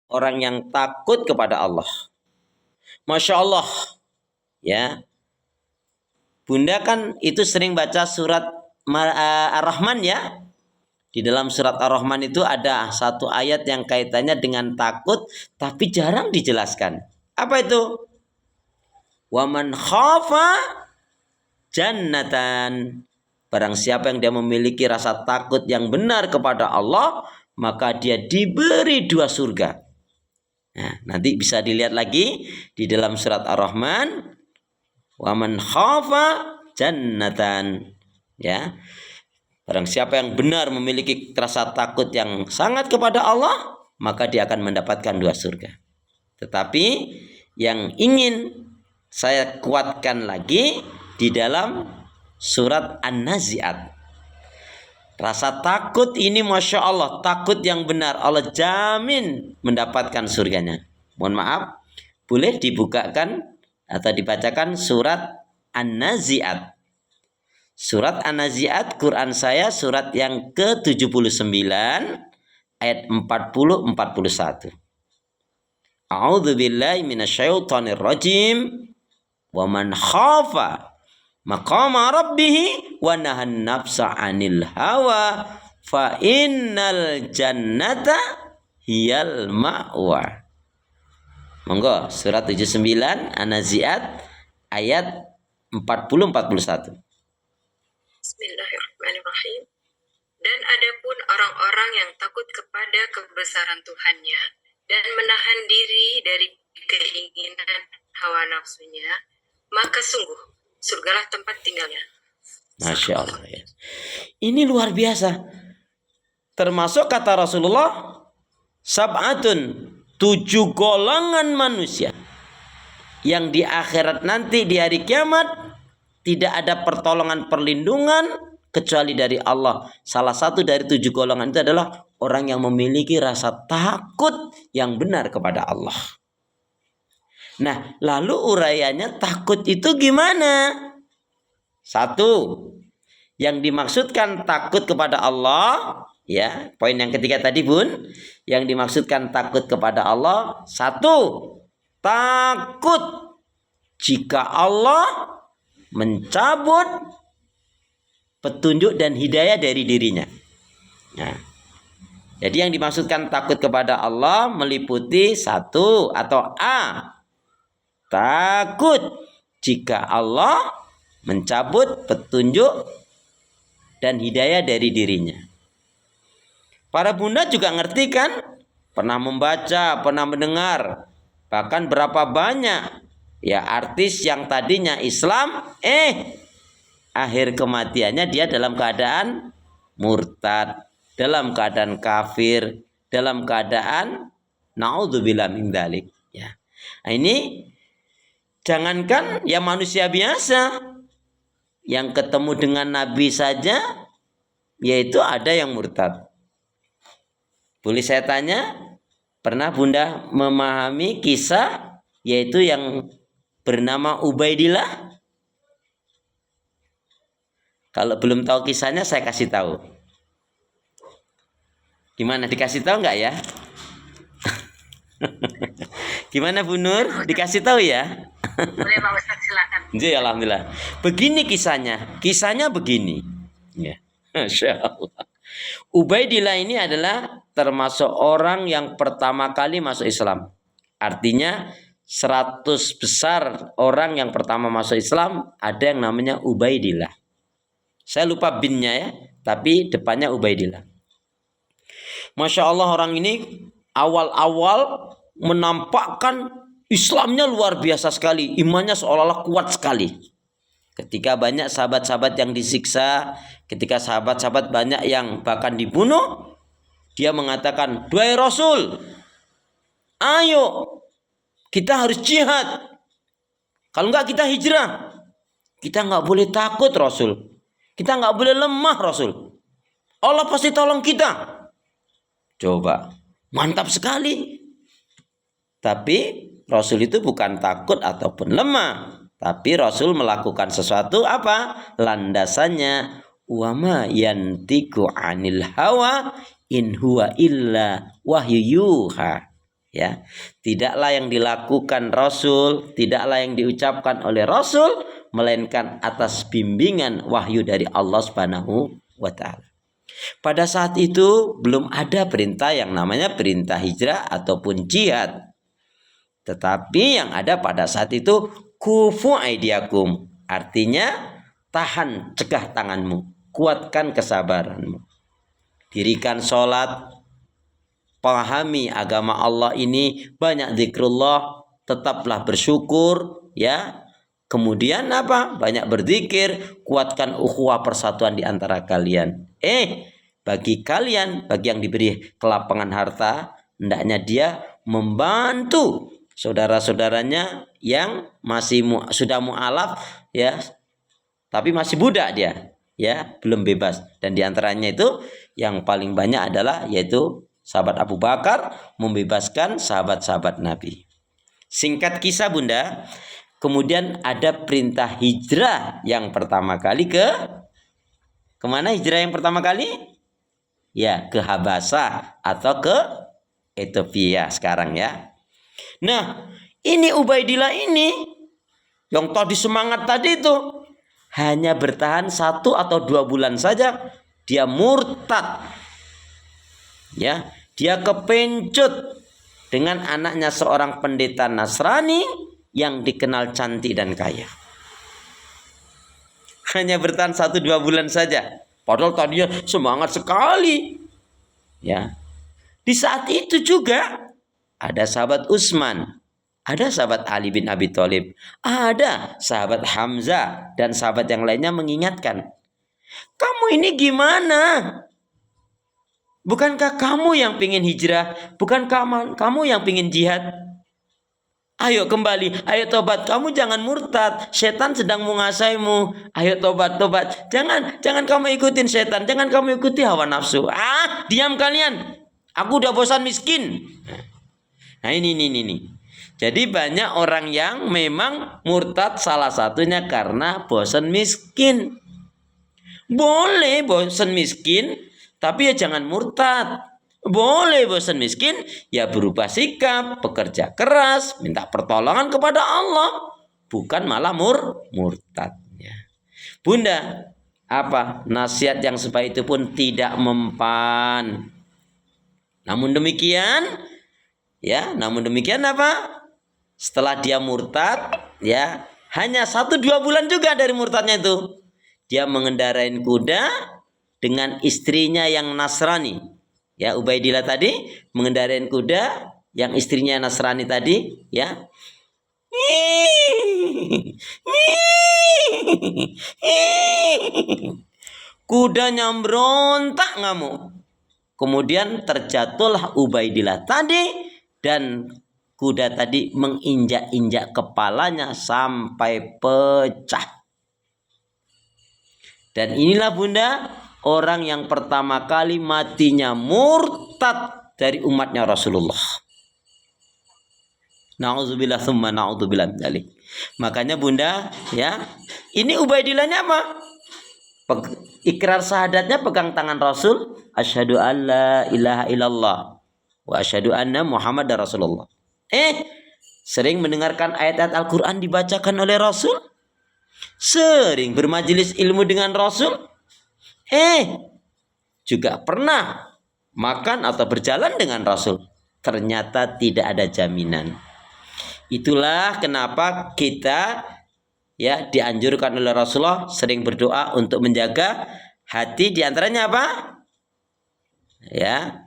orang yang takut kepada Allah. Masya Allah, ya. Bunda kan itu sering baca surat Ar-Rahman ya. Di dalam surat Ar-Rahman itu ada satu ayat yang kaitannya dengan takut, tapi jarang dijelaskan. Apa itu? Waman khafa jannatan. Barang siapa yang dia memiliki rasa takut yang benar kepada Allah, maka dia diberi 2 surga. Nah, nanti bisa dilihat lagi di dalam surat Ar-Rahman. Waman khafa jannatan. Ya. Barang siapa yang benar memiliki rasa takut yang sangat kepada Allah, maka dia akan mendapatkan 2 surga. Tetapi yang ingin saya kuatkan lagi di dalam surat An-Nazi'at. Rasa takut ini Masya Allah, takut yang benar. Allah jamin mendapatkan surganya. Mohon maaf, boleh dibukakan atau dibacakan surat An-Nazi'at. Surat An-Nazi'at, Quran saya surat yang ke-79 ayat 40-41. A'udzubillahi minasyaitonir rajim. Wa man khafa maqama rabbih wa nahan nafsa 'anil hawa fa innal jannata hiyal ma'wa. Monggo surat 79 An-Nazi'at ayat 40-41. Bismillahirrahmanirrahim. Dan adapun orang-orang yang takut kepada kebesaran Tuhannya dan menahan diri dari keinginan hawa nafsunya, maka sungguh surgalah tempat tinggalnya. Masya Allah ya. Ini luar biasa. Termasuk kata Rasulullah, sab'atun, 7 golongan manusia yang di akhirat nanti di hari kiamat tidak ada pertolongan perlindungan kecuali dari Allah. Salah satu dari 7 golongan itu adalah orang yang memiliki rasa takut yang benar kepada Allah. Nah, lalu uraiannya takut itu gimana? 1, yang dimaksudkan takut kepada Allah, ya, poin yang ketiga tadi Bun, yang dimaksudkan takut kepada Allah, 1, takut jika Allah mencabut petunjuk dan hidayah dari dirinya. Nah, jadi yang dimaksudkan takut kepada Allah meliputi 1 atau A, takut jika Allah mencabut petunjuk dan hidayah dari dirinya. Para bunda juga ngerti kan? Pernah membaca, pernah mendengar. Bahkan berapa banyak ya artis yang tadinya Islam, akhir kematiannya dia dalam keadaan murtad, dalam keadaan kafir, dalam keadaan naudzubillah min dzalik. Ya. Nah, ini jangankan ya manusia biasa, yang ketemu dengan Nabi saja, yaitu ada yang murtad. Boleh saya tanya, pernah Bunda memahami kisah yaitu yang bernama Ubaidillah? Kalau belum tahu kisahnya saya kasih tahu. Gimana, dikasih tahu nggak ya? Gimana Bu Nur? Dikasih tahu ya? Boleh Pak Ustaz, silakan. Ya, alhamdulillah. Begini kisahnya. Kisahnya begini. Ya. Masya Allah. Ubaidillah ini adalah termasuk orang yang pertama kali masuk Islam. Artinya 100 besar orang yang pertama masuk Islam ada yang namanya Ubaidillah. Saya lupa binnya ya, tapi depannya Ubaidillah. Masya Allah, orang ini awal-awal menampakkan Islamnya luar biasa sekali. Imannya seolah-olah kuat sekali. Ketika banyak sahabat-sahabat yang disiksa, ketika sahabat-sahabat banyak yang bahkan dibunuh, dia mengatakan, "Duhai Rasul, ayo kita harus jihad. Kalau enggak kita hijrah. Kita enggak boleh takut Rasul. Kita enggak boleh lemah Rasul. Allah pasti tolong kita." Coba, mantap sekali. Tapi Rasul itu bukan takut ataupun lemah, tapi Rasul melakukan sesuatu apa? Landasannya wa ma yantiqu 'anil hawa in huwa illa wahyu yuha. Ya, tidaklah yang dilakukan Rasul, tidaklah yang diucapkan oleh Rasul, melainkan atas bimbingan wahyu dari Allah Subhanahu wa Ta'ala. Pada saat itu belum ada perintah yang namanya perintah hijrah ataupun jihad. Tetapi yang ada pada saat itu kufu aidiakum, artinya tahan, cegah tanganmu, kuatkan kesabaranmu, dirikan sholat, pahami agama Allah ini, banyak zikrullah, tetaplah bersyukur, ya. Kemudian apa? Banyak berzikir, kuatkan ukhuwah persatuan di antara kalian. Bagi kalian, bagi yang diberi kelapangan harta, hendaknya dia membantu saudara-saudaranya yang masih sudah mu'alaf, ya, tapi masih budak dia, ya, belum bebas. Dan diantaranya itu yang paling banyak adalah yaitu sahabat Abu Bakar membebaskan sahabat-sahabat Nabi. Singkat kisah Bunda, kemudian ada perintah hijrah yang pertama kali kemana hijrah yang pertama kali? Ya, ke Habasah atau ke Ethiopia sekarang, ya. Nah, ini Ubaidillah ini yang tadi semangat tadi itu hanya bertahan 1 atau 2 bulan saja dia murtad. Ya, dia kepencut dengan anaknya seorang pendeta Nasrani yang dikenal cantik dan kaya. Hanya bertahan 1-2 bulan saja. Padahal tadinya semangat sekali. Ya. Di saat itu juga ada sahabat Utsman, ada sahabat Ali bin Abi Thalib, ada sahabat Hamzah dan sahabat yang lainnya mengingatkan, kamu ini gimana? Bukankah kamu yang pingin hijrah? Bukan kamu yang pingin jihad? Ayo kembali, ayo tobat. Kamu jangan murtad. Setan sedang menguasaimu. Ayo tobat. Jangan kamu ikutin setan. Jangan kamu ikuti hawa nafsu. Diam kalian. Aku udah bosan miskin. Nah ini. Jadi banyak orang yang memang murtad salah satunya karena bosan miskin. Boleh bosan miskin, tapi ya jangan murtad. Boleh bosan miskin, ya berubah sikap, bekerja keras, minta pertolongan kepada Allah, bukan malah murtad. Ya. Bunda, apa nasihat yang sebaik itu pun tidak mempan. Namun demikian apa? Setelah dia murtad, ya hanya 1-2 bulan juga dari murtadnya itu, dia mengendarai kuda dengan istrinya yang Nasrani. Ya, Ubaidillah tadi mengendarai kuda yang istrinya Nasrani tadi, ya. Kudanya berontak ngamuk. Kemudian terjatuhlah Ubaidillah tadi dan kuda tadi menginjak-injak kepalanya sampai pecah. Dan inilah Bunda, orang yang pertama kali matinya murtad dari umatnya Rasulullah. Na'udzubillah tsumma na'udzubillah dzalik. Makanya Bunda, ya, ini Ubaidillahnya apa? Ikrar syahadatnya pegang tangan Rasul, asyhadu alla ilaha illallah wa asyhadu anna Muhammadar Rasulullah. Sering mendengarkan ayat-ayat Al-Qur'an dibacakan oleh Rasul, sering bermajelis ilmu dengan Rasul, juga pernah makan atau berjalan dengan Rasul. Ternyata tidak ada jaminan. Itulah kenapa kita, ya, dianjurkan oleh Rasulullah sering berdoa untuk menjaga hati, diantaranya apa? Ya,